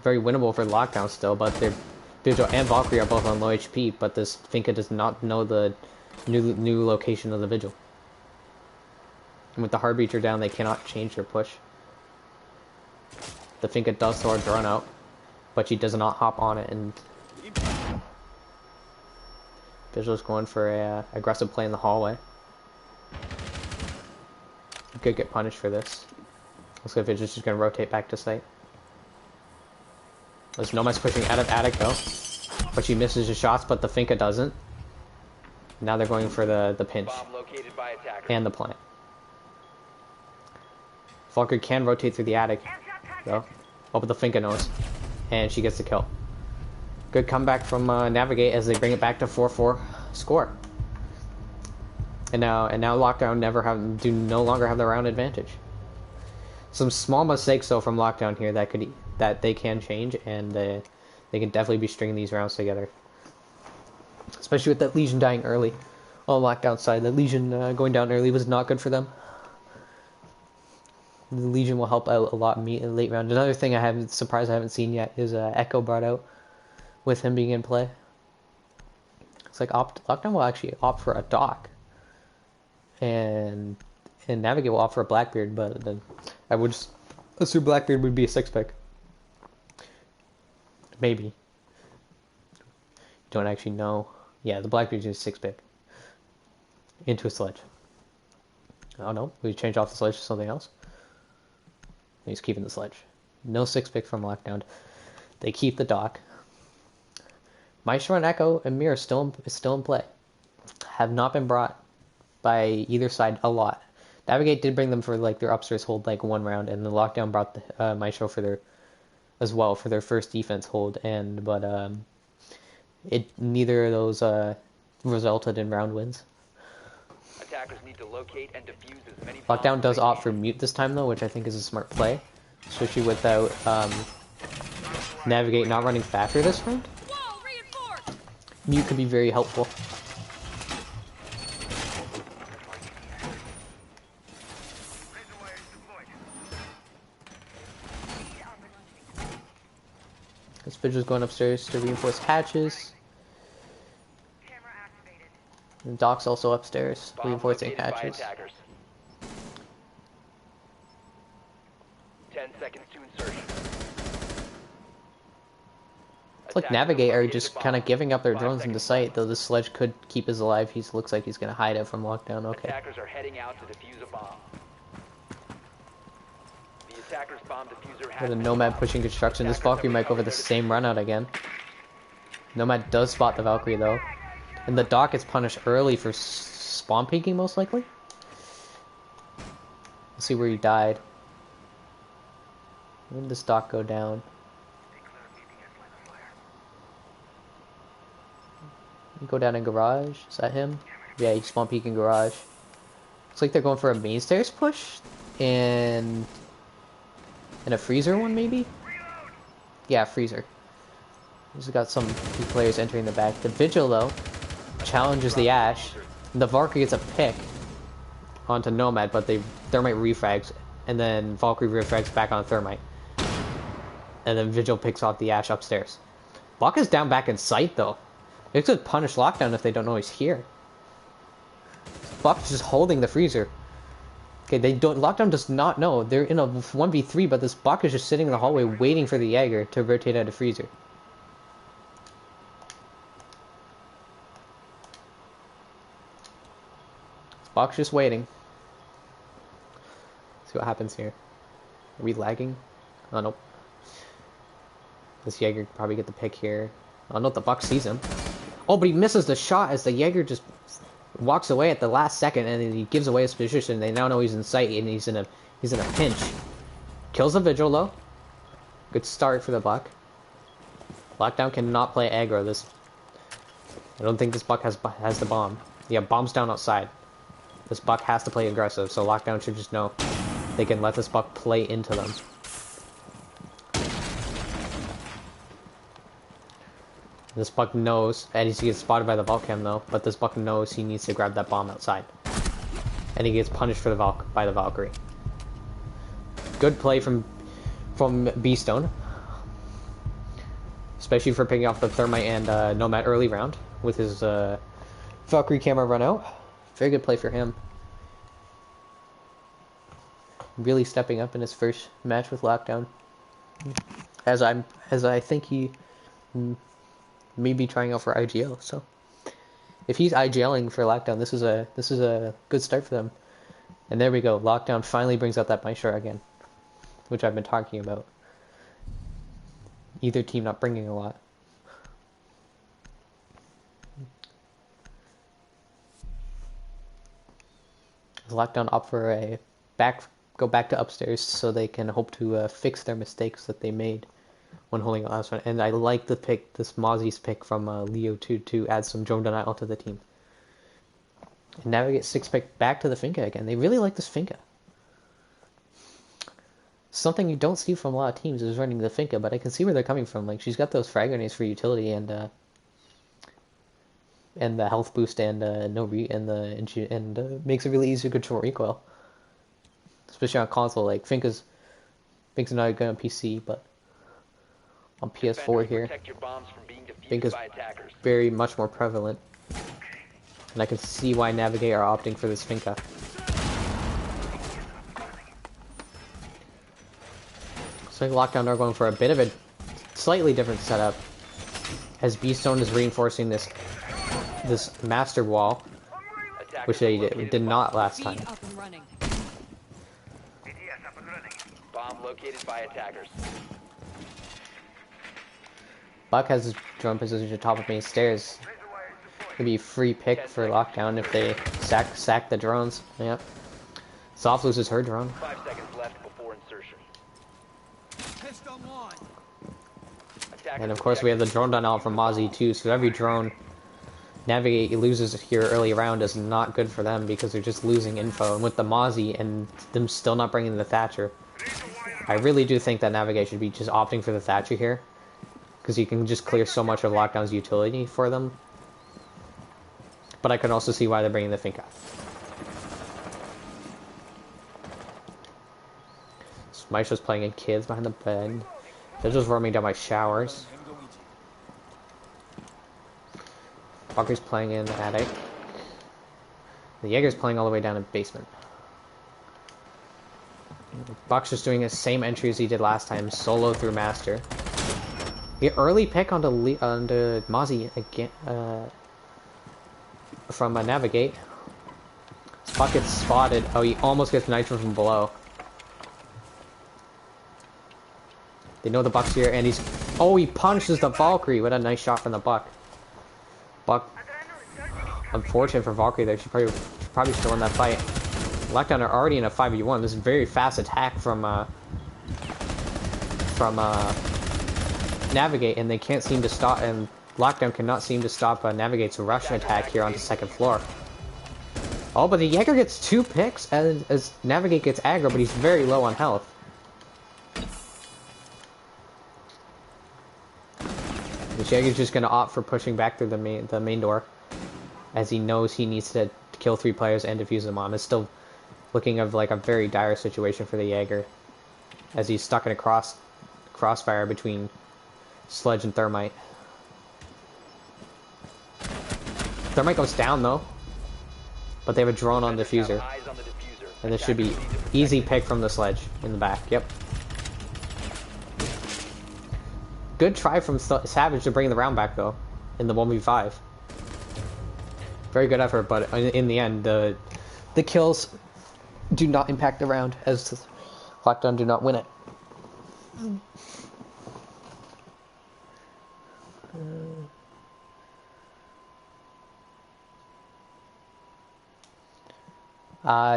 Very winnable for Lockdown still, but their Vigil and Valkyrie are both on low HP, but this Finka does not know the new location of the Vigil. And with the Hardbreacher down, they cannot change their push. The Finka does throw a drone out, but she does not hop on it, and Vigil's going for a aggressive play in the hallway. Could get punished for this. Looks like Vigil's just going to rotate back to site. There's Nomad's pushing out of attic though, but she misses his shots, but the Finka doesn't. Now they're going for the pinch and the plant. Valkyrie can rotate through the attic though. Oh, but the Finka knows, and she gets the kill. Good comeback from Navigate as they bring it back to 4-4 score. And now Lockdown no longer have the round advantage. Some small mistakes though from Lockdown here that they can change, and they can definitely be stringing these rounds together. Especially with that Legion dying early. On Lockdown side, the Legion going down early was not good for them. The Legion will help out a lot in late round. Another thing I haven't seen yet is Echo brought out with him being in play. It's like Lockdown will actually opt for a Doc, and Navigate will opt for a Blackbeard, but then I would just assume Blackbeard would be a 6-pick. Maybe. Don't actually know. Yeah, the Blackbeard's a 6-pick. Into a sledge. Oh no, we change off the sledge to something else. He's keeping the sledge. No 6-pick from Lockdown. They keep the Doc. Maestro and Echo and Mir is still in play. Have not been brought by either side a lot. Navigate did bring them for like their upstairs hold like one round, and the Lockdown brought the Maestro for their first defense hold, but neither of those resulted in round wins. Attackers need to locate and defuse as many Lockdown does opt for mute this time though, which I think is a smart play, especially without Navigate not running factor this round. Mute could be very helpful. This Vigil's going upstairs to reinforce hatches. And Doc's also upstairs, reinforcing hatches. 10 seconds to insertion. It's like Navigate are just kind of giving up their drones in the site, though the sledge could keep us alive. He looks like he's going to hide it from Lockdown. Okay. Attackers are heading out to defuse a bomb. The attacker's bomb diffuser has With a Nomad pushing construction, this Valkyrie might go for the same run out again. Nomad does spot the Valkyrie though. And the Doc is punished early for spawn peeking most likely. Let's see where he died. When did this Doc go down? Go down in garage. Is that him? Yeah, he spawn peek in garage. Looks like they're going for a main stairs push and a freezer one maybe. Yeah, freezer. He's got some key players entering the back. The Vigil though challenges the Ash. The Valkyrie gets a pick onto Nomad, but they Thermite refrags, and then Valkyrie refrags back on Thermite, and then Vigil picks off the Ash upstairs. Buck is down back in sight though. It could punish Lockdown if they don't know he's here. Buck's just holding the freezer. Okay, Lockdown does not know. They're in a 1v3, but this Buck is just sitting in the hallway waiting for the Jaeger to rotate out a freezer. Buck's just waiting. See what happens here. Are we lagging? Oh, nope. This Jaeger could probably get the pick here. Oh, no, the Buck sees him. Oh, but he misses the shot as the Jaeger just walks away at the last second, and then he gives away his position. They now know he's in sight, and he's in a pinch. Kills the Vigil, though. Good start for the Buck. Lockdown cannot play aggro. I don't think this Buck has the bomb. Yeah, bomb's down outside. This Buck has to play aggressive, so Lockdown should just know they can let this Buck play into them. This Buck knows, and he gets spotted by the Valcam though, but this Buck knows he needs to grab that bomb outside. And he gets punished for by the Valkyrie. Good play from B-Stone. Especially for picking off the Thermite and Nomad early round with his Valkyrie camera run out. Very good play for him. Really stepping up in his first match with Lockdown. As I think he may be trying out for IGL. So if he's IGLing for Lockdown, this is a good start for them. And there we go. Lockdown finally brings out that Maestro again, which I've been talking about. Either team not bringing a lot. Lockdown opt for a go back to upstairs so they can hope to fix their mistakes that they made when holding the last one. And I like the pick, this Mozzie's pick from Leo to add some drone denial to the team. And now we get 6 pick back to the Finka again. They really like this Finka. Something you don't see from a lot of teams is running the Finka, but I can see where they're coming from. Like, she's got those frag grenades for utility and the health boost and makes it really easy to control recoil. Especially on console, like Finka's not good on PC, but on PS4 here, Finka's very much more prevalent. And I can see why Navigate are opting for this Finka. So Lockdown are going for a bit of a slightly different setup, as B-Stone is reinforcing this master wall, which they did not last time. Bomb located by attackers. Buck has his drone position at top of main stairs. Could be a free pick for Lockdown if they sack the drones. Yep. Soft loses her drone. 5 seconds left before insertion. And of course we have the drone done out from Mozzie too, so every drone Navigate loses here early round is not good for them because they're just losing info. And with the Mozzie and them still not bringing the Thatcher, I really do think that Navigate should be just opting for the Thatcher here, because you can just clear so much of Lockdown's utility for them. But I can also see why they're bringing the Finka. Maisha's playing in kids behind the bed. They're just roaming down my showers. Walker's playing in the attic. The Jaeger's playing all the way down in the basement. Buck's just doing the same entry as he did last time, solo through Master. The early pick onto Mozzie again from Navigate. Buck gets spotted. Oh, he almost gets Nitro from below. They know the Buck's here, and he's... Oh, he punishes the Valkyrie. What a nice shot from the Buck. Buck... Unfortunate for Valkyrie there. She's probably still in that fight. Lockdown are already in a 5v1. This is a very fast attack from Navigate, and they can't seem to stop... And Lockdown cannot seem to stop Navigate's Russian attack here onto second floor. Oh, but the Jaeger gets 2 picks as Navigate gets aggro, but he's very low on health. The Jaeger's just going to opt for pushing back through the main door, as he knows he needs to kill 3 players and defuse them on. It's still looking of like a very dire situation for the Jaeger, as he's stuck in a crossfire between Sledge and Thermite. Thermite goes down though, but they have a drone on diffuser, and this should be easy pick from the Sledge in the back. Yep. Good try from Savage to bring the round back though, in the 1v5. Very good effort, but in the end, the the kills do not impact the round, as Lockdown do not win it.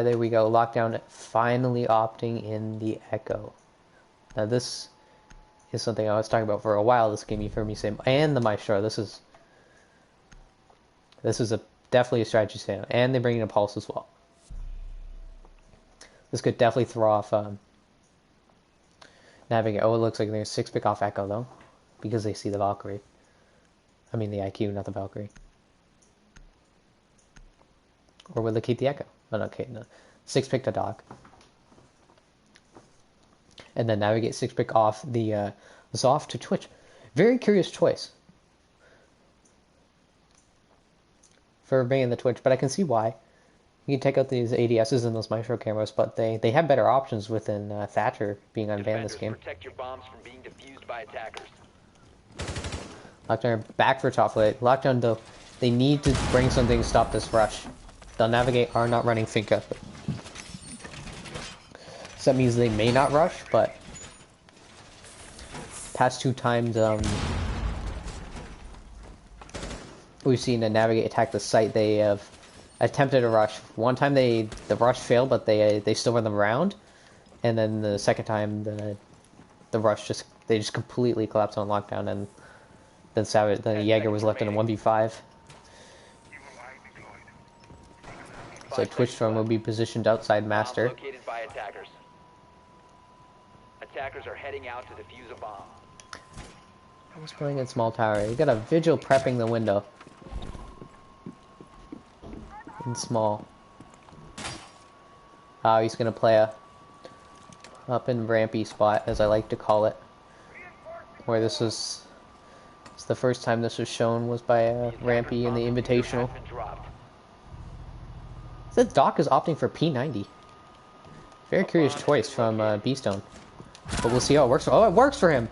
There we go. Lockdown finally opting in the Echo. Now this is something I was talking about for a while. This game, you've heard me say, and the Maestro. This is definitely a strategy stand, and they bring in a Pulse as well. This could definitely throw off Navigate. Oh, it looks like there's 6-pick off Echo though, because they see the Valkyrie. I mean the IQ, not the Valkyrie. Or will they keep the Echo? Oh, no, okay, no. 6-pick to Doc. And then Navigate 6-pick off the Zoff to Twitch. Very curious choice for bringing the Twitch, but I can see why. You can take out these ADSs and those Maestro cameras, but they have better options within Thatcher being unbanned this game. Protect your bombs from being defused by attackers. Lockdown back for top lane. Lockdown though, they need to bring something to stop this rush. They'll Navigate are not running Finka. So that means they may not rush, but past 2 times we've seen a Navigate attack the site, they have attempted a rush. One time the rush failed, but they still run them around, and then the second time the rush just completely collapsed on Lockdown, and then the Jaeger was left in a 1v5. So Twitch Storm will be positioned outside Master. Located by attackers. Attackers are heading out to defuse a bomb. I was playing in small tower. You got a Vigil prepping the window. In small. He's gonna play a up in rampy spot, as I like to call it. Where this was, it's the first time this was shown was by Rampy in the Invitational. The Doc is opting for P90. Very curious choice from B-Stone. But we'll see how it works. Oh, it works for him!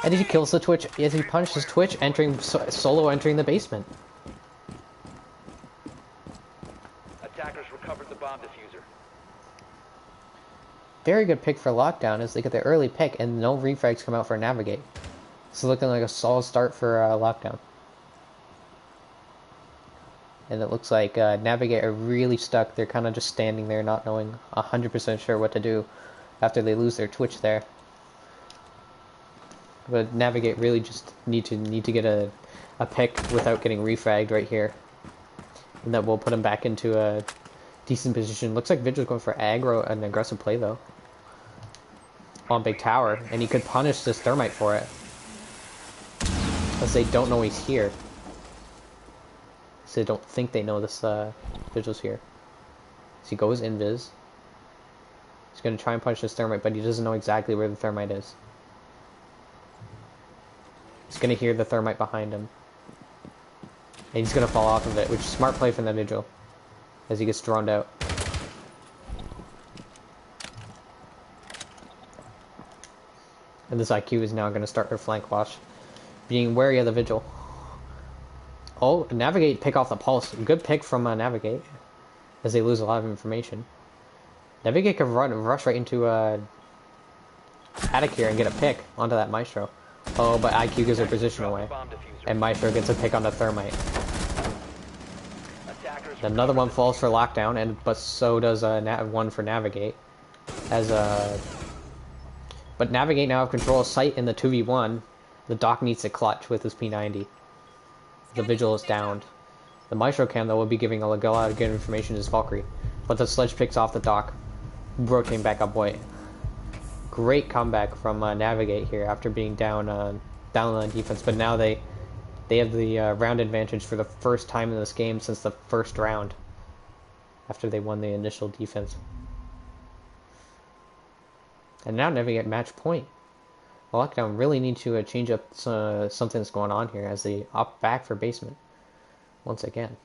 And he kills the Twitch as he punishes Twitch, solo entering the basement. Attackers recovered the bomb diffuser. Very good pick for Lockdown as they get the early pick and no refrags come out for Navigate. So looking like a solid start for Lockdown. And it looks like Navigate are really stuck. They're kind of just standing there not knowing 100% sure what to do after they lose their Twitch there. But Navigate really just need to get a pick without getting refragged right here. And that will put him back into a decent position. Looks like Vigil's going for aggro, an aggressive play though. On big tower, and he could punish this Thermite for it. As they don't know he's here. So they don't think they know this Vigil's here. So he goes invis. He's going to try and punch this Thermite, but he doesn't know exactly where the Thermite is. He's going to hear the Thermite behind him. And he's going to fall off of it, which is smart play from the Vigil. As he gets droned out. And this IQ is now going to start her flank wash. Being wary of the Vigil. Oh, Navigate pick off the Pulse. Good pick from Navigate. As they lose a lot of information. Navigate can rush right into Attic here and get a pick onto that Maestro. Oh, but IQ gives her position away. And Maestro gets a pick on the Thermite. Another one falls for Lockdown, but so does one for Navigate. But Navigate now have control of sight in the 2v1. The Doc needs to clutch with his P90. The Vigil is downed. The Maestro cam, though, will be giving a lot of good information to his Valkyrie. But the Sledge picks off the Doc. Rotating back up white. Great comeback from Navigate here after being down on defense. But now they have the round advantage for the first time in this game since the first round. After they won the initial defense. And now Navigate match point. Lockdown really need to change up something that's going on here as they opt back for basement. Once again.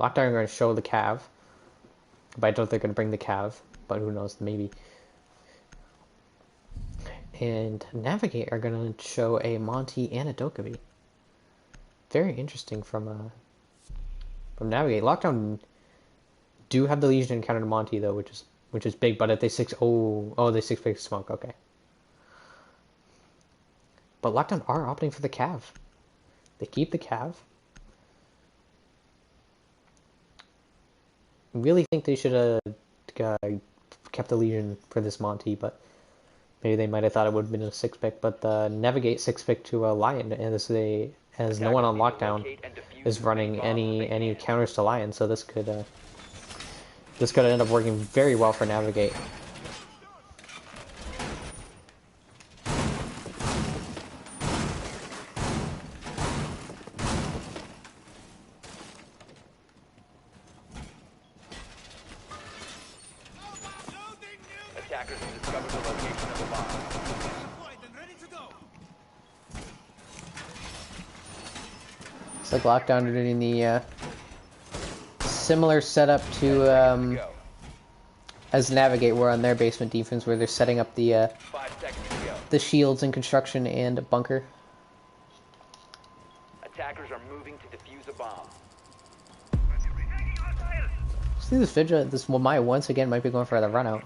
Lockdown are going to show the Cav. But I don't think they're going to bring the Cav. But who knows, maybe. And Navigate are going to show a Monty and a Dokkaebi. Very interesting from from Navigate. Lockdown do have the Legion encounter to Monty though, which is big. But if they they 6-pick smoke, okay. But Lockdown are opting for the Cav. They keep the Cav. I really think they should have kept the Legion for this Monty, but maybe they might have thought it would have been a 6-pick. But the Navigate 6-pick to a Lion, as no one on Lockdown is running any counters to Lion, so this could end up working very well for Navigate. Attackers have discovered the location of the bomb. It's like Lockdown are doing the similar setup to as Navigate were on their basement defense, where they're setting up the shields and construction and bunker. Attackers are moving to defuse a bomb. See this Vidra, this Wamaya once again might be going for the run out.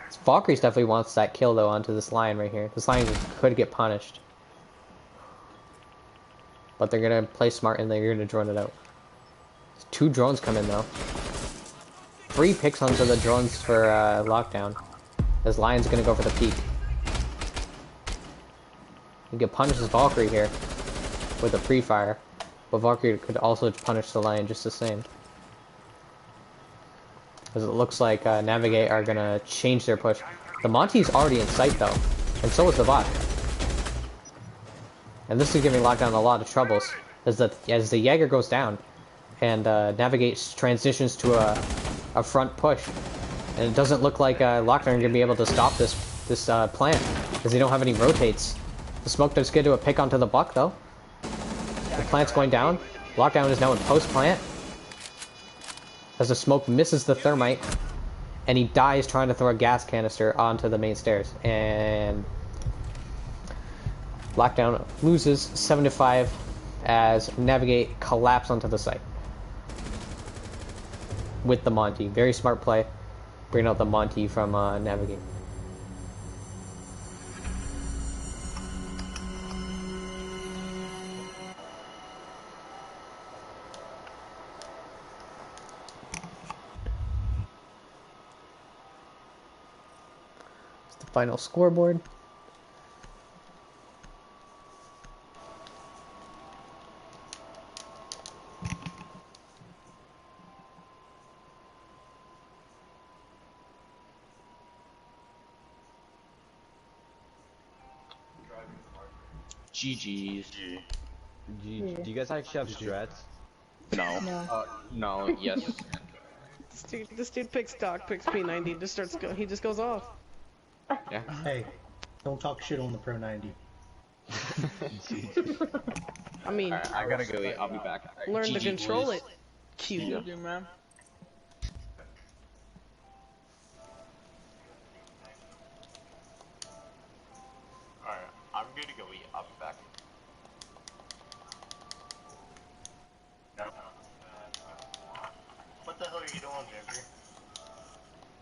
This Valkyrie definitely wants that kill though onto this Lion right here. This Lion could get punished. But they're gonna play smart and they're gonna drone it out. 2 drones come in though. 3 picks onto the drones for Lockdown. This Lion's gonna go for the peak. You can punish this Valkyrie here with a pre-fire, but Valkyrie could also punish the Lion just the same. Because it looks like Navigate are gonna change their push. The Monty's already in sight though, and so is the bot. And this is giving Lockdown a lot of troubles as the Jaeger goes down, and Navigate transitions to a front push, and it doesn't look like Lockdown are gonna be able to stop this plant because they don't have any rotates. The smoke does get to a pick onto the buck though. The plant's going down. Lockdown is now in post plant as the smoke misses the thermite, and he dies trying to throw a gas canister onto the main stairs. And Lockdown loses 7-5 as Navigate collapse onto the site with the Monty. Very smart play, bringing out the Monty from Navigate. It's the final scoreboard. GG's. Do you guys actually have strats? No. No, yes. This dude picks Doc, picks P90, he just goes off. Yeah. Hey, don't talk shit on the Pro 90. I mean, Alright, I gotta go eat. I'll be back. Right, learn to GG, control boys. it. Cute. You do, man. Alright, I'm good to go eat. I'll be back. What the hell are you doing, Joker?